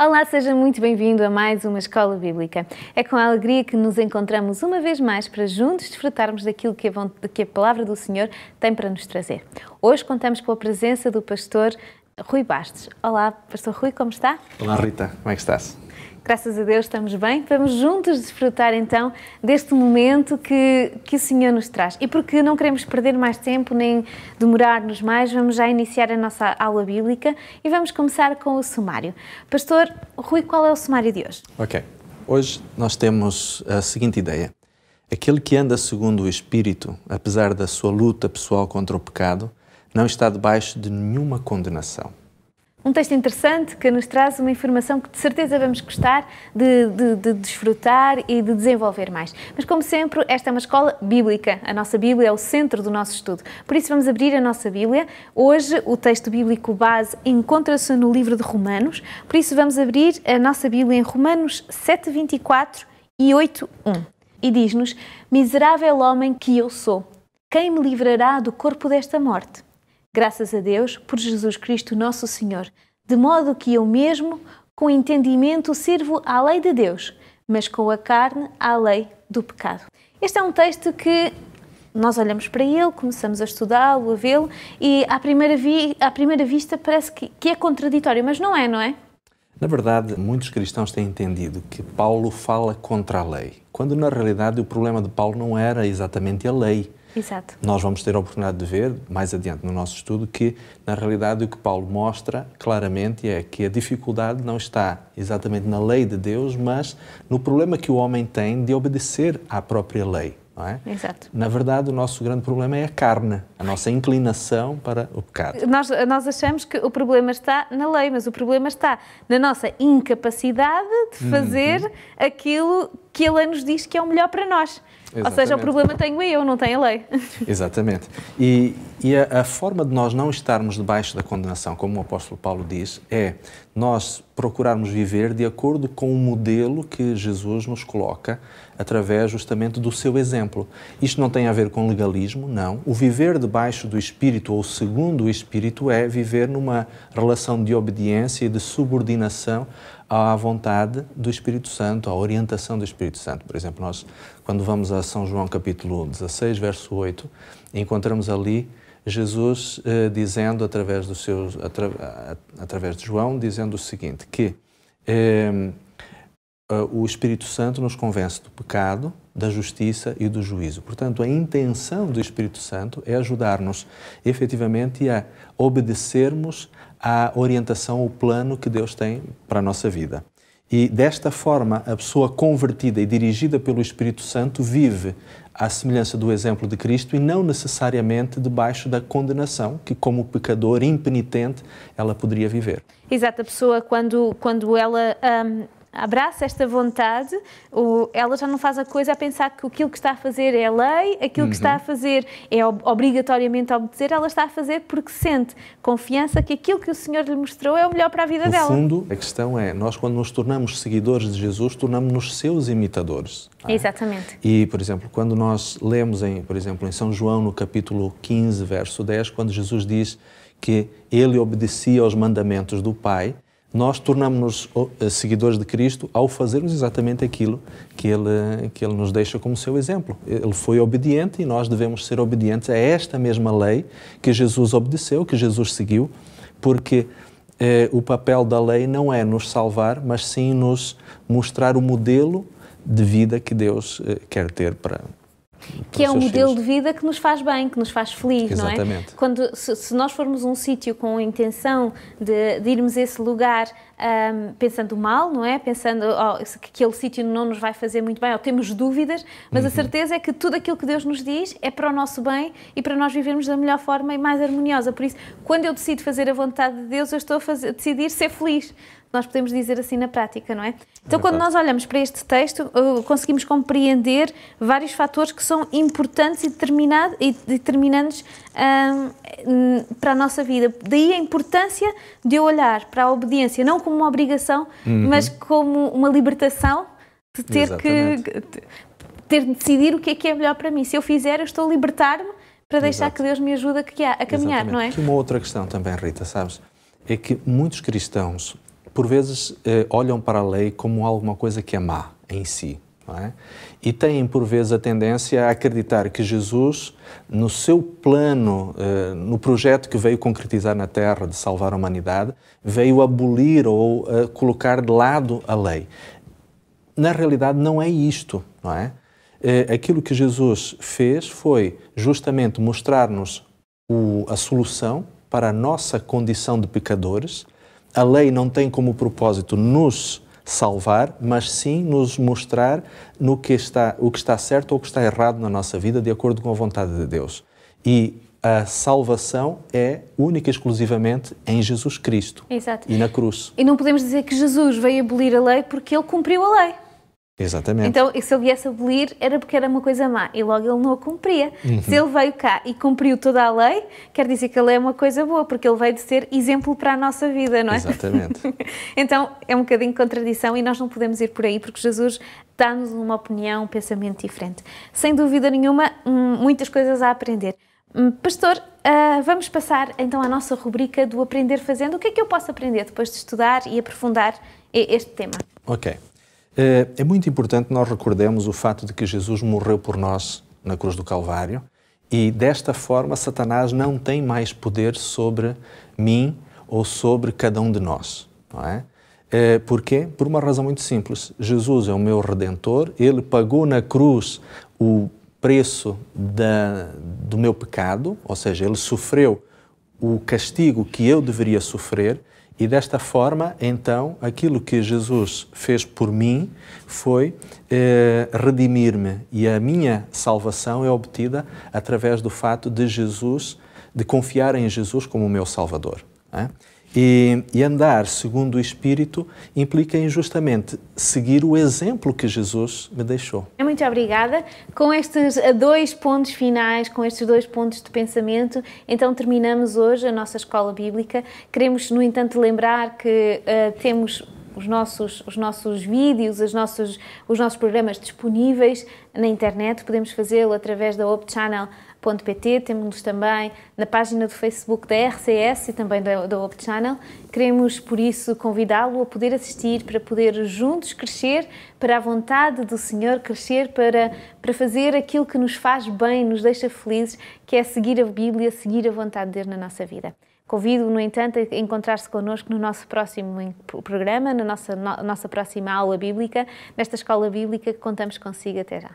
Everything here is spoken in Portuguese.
Olá, seja muito bem-vindo a mais uma Escola Bíblica. É com alegria que nos encontramos uma vez mais para juntos desfrutarmos daquilo que a Palavra do Senhor tem para nos trazer. Hoje contamos com a presença do pastor Rui Bastos. Olá, pastor Rui, como está? Olá, Rita, como é que estás? Graças a Deus estamos bem. Vamos juntos desfrutar então deste momento que o Senhor nos traz. E porque não queremos perder mais tempo nem demorar-nos mais, vamos já iniciar a nossa aula bíblica e vamos começar com o sumário. Pastor Rui, qual é o sumário de hoje? Ok. Hoje nós temos a seguinte ideia. Aquele que anda segundo o Espírito, apesar da sua luta pessoal contra o pecado, não está debaixo de nenhuma condenação. Um texto interessante que nos traz uma informação que de certeza vamos gostar de desfrutar e de desenvolver mais. Mas como sempre, esta é uma escola bíblica. A nossa Bíblia é o centro do nosso estudo. Por isso vamos abrir a nossa Bíblia. Hoje o texto bíblico base encontra-se no livro de Romanos. Por isso vamos abrir a nossa Bíblia em Romanos 7:24 e 8:1. E diz-nos: Miserável homem que eu sou, quem me livrará do corpo desta morte? Graças a Deus, por Jesus Cristo nosso Senhor, de modo que eu mesmo, com entendimento, sirvo à lei de Deus, mas com a carne à lei do pecado. Este é um texto que nós olhamos para ele, começamos a estudá-lo, a vê-lo, e à primeira vista parece que é contraditório, mas não é, não é? Na verdade, muitos cristãos têm entendido que Paulo fala contra a lei, quando na realidade o problema de Paulo não era exatamente a lei. Exato. Nós vamos ter a oportunidade de ver, mais adiante no nosso estudo, que, na realidade, o que Paulo mostra claramente é que a dificuldade não está exatamente na lei de Deus, mas no problema que o homem tem de obedecer à própria lei. Não é? Exato. Na verdade, o nosso grande problema é a carne, a nossa inclinação para o pecado. Nós achamos que o problema está na lei, mas o problema está na nossa incapacidade de fazer aquilo que a lei nos diz que é o melhor para nós. Exatamente. Ou seja, o problema tenho eu, não tem a lei. Exatamente. E a forma de nós não estarmos debaixo da condenação, como o apóstolo Paulo diz, é nós procurarmos viver de acordo com o modelo que Jesus nos coloca através justamente do seu exemplo. Isto não tem a ver com legalismo, não. O viver debaixo do Espírito ou segundo o Espírito é viver numa relação de obediência e de subordinação à vontade do Espírito Santo, à orientação do Espírito Santo. Por exemplo, nós, quando vamos a São João capítulo 16, verso 8, encontramos ali Jesus dizendo, através de João, dizendo o seguinte, que o Espírito Santo nos convence do pecado, da justiça e do juízo. Portanto, a intenção do Espírito Santo é ajudar-nos efetivamente a obedecermos à orientação, o plano que Deus tem para a nossa vida. E desta forma, a pessoa convertida e dirigida pelo Espírito Santo vive à semelhança do exemplo de Cristo e não necessariamente debaixo da condenação que, como pecador impenitente, ela poderia viver. Exato, a pessoa quando ela abraça esta vontade, ela já não faz a coisa a pensar que aquilo que está a fazer é a lei, aquilo que está a fazer é obrigatoriamente a obedecer, ela está a fazer porque sente confiança que aquilo que o Senhor lhe mostrou é o melhor para a vida dela. No fundo, a questão é, nós quando nos tornamos seguidores de Jesus, tornamos-nos seus imitadores. É? Exatamente. E, por exemplo, quando nós lemos, por exemplo, em São João, no capítulo 15, verso 10, quando Jesus diz que ele obedecia aos mandamentos do Pai, nós tornamos-nos seguidores de Cristo ao fazermos exatamente aquilo que ele nos deixa como seu exemplo. Ele foi obediente e nós devemos ser obedientes a esta mesma lei que Jesus obedeceu, que Jesus seguiu, porque o papel da lei não é nos salvar, mas sim nos mostrar o modelo de vida que Deus quer ter para que é um modelo de vida que nos faz bem, que nos faz feliz, exatamente. Não é? Se nós formos um sítio com a intenção de irmos a esse lugar pensando mal, não é? Pensando que aquele sítio não nos vai fazer muito bem, ou temos dúvidas, mas a certeza é que tudo aquilo que Deus nos diz é para o nosso bem e para nós vivermos da melhor forma e mais harmoniosa. Por isso, quando eu decido fazer a vontade de Deus, eu estou a decidir ser feliz. Nós podemos dizer assim na prática, não é? Então, quando nós olhamos para este texto, conseguimos compreender vários fatores que são importantes e determinantes para a nossa vida. Daí a importância de eu olhar para a obediência, não como uma obrigação, mas como uma libertação de ter de decidir o que é melhor para mim. Se eu fizer, eu estou a libertar-me para deixar que Deus me ajude a caminhar, não é? Aqui uma outra questão também, Rita, sabes? É que muitos cristãos por vezes, olham para a lei como alguma coisa que é má em si, não é? E têm, por vezes, a tendência a acreditar que Jesus, no seu plano, no projeto que veio concretizar na Terra de salvar a humanidade, veio abolir ou colocar de lado a lei. Na realidade, não é isto, não é? Aquilo que Jesus fez foi justamente mostrar-nos a solução para a nossa condição de pecadores. A lei não tem como propósito nos salvar, mas sim nos mostrar o que está certo ou o que está errado na nossa vida, de acordo com a vontade de Deus. E a salvação é única e exclusivamente em Jesus Cristo. Exato. E na cruz. E não podemos dizer que Jesus veio abolir a lei porque ele cumpriu a lei. Exatamente. Então, se ele viesse abolir, era porque era uma coisa má e logo ele não a cumpria. Se ele veio cá e cumpriu toda a lei, quer dizer que a lei é uma coisa boa, porque ele veio de ser exemplo para a nossa vida, não é? Exatamente. Então, é um bocadinho de contradição e nós não podemos ir por aí, porque Jesus dá-nos uma opinião, um pensamento diferente. Sem dúvida nenhuma, muitas coisas a aprender. Pastor, vamos passar então à nossa rubrica do Aprender Fazendo. O que é que eu posso aprender depois de estudar e aprofundar este tema? Ok. É muito importante nós recordemos o fato de que Jesus morreu por nós na cruz do Calvário e desta forma Satanás não tem mais poder sobre mim ou sobre cada um de nós, não é? Porquê? Por uma razão muito simples. Jesus é o meu Redentor, Ele pagou na cruz o preço do meu pecado, ou seja, Ele sofreu o castigo que eu deveria sofrer. E desta forma, então, aquilo que Jesus fez por mim foi redimir-me. E a minha salvação é obtida através do fato de confiar em Jesus como o meu Salvador. Não é? E andar segundo o Espírito implica em justamente seguir o exemplo que Jesus me deixou. Muito obrigada. Com estes 2 pontos finais, com estes 2 pontos de pensamento, então terminamos hoje a nossa escola bíblica. Queremos, no entanto, lembrar que temos os nossos vídeos, os nossos programas disponíveis na internet. Podemos fazê-lo através da hopechannel.pt, temos também na página do Facebook da RCS e também da Hope Channel. Queremos, por isso, convidá-lo a poder assistir, para poder juntos crescer para a vontade do Senhor, crescer para fazer aquilo que nos faz bem, nos deixa felizes, que é seguir a Bíblia, seguir a vontade de Deus na nossa vida. Convido, no entanto, a encontrar-se connosco no nosso próximo programa, na nossa próxima aula bíblica, nesta escola bíblica que contamos consigo até já.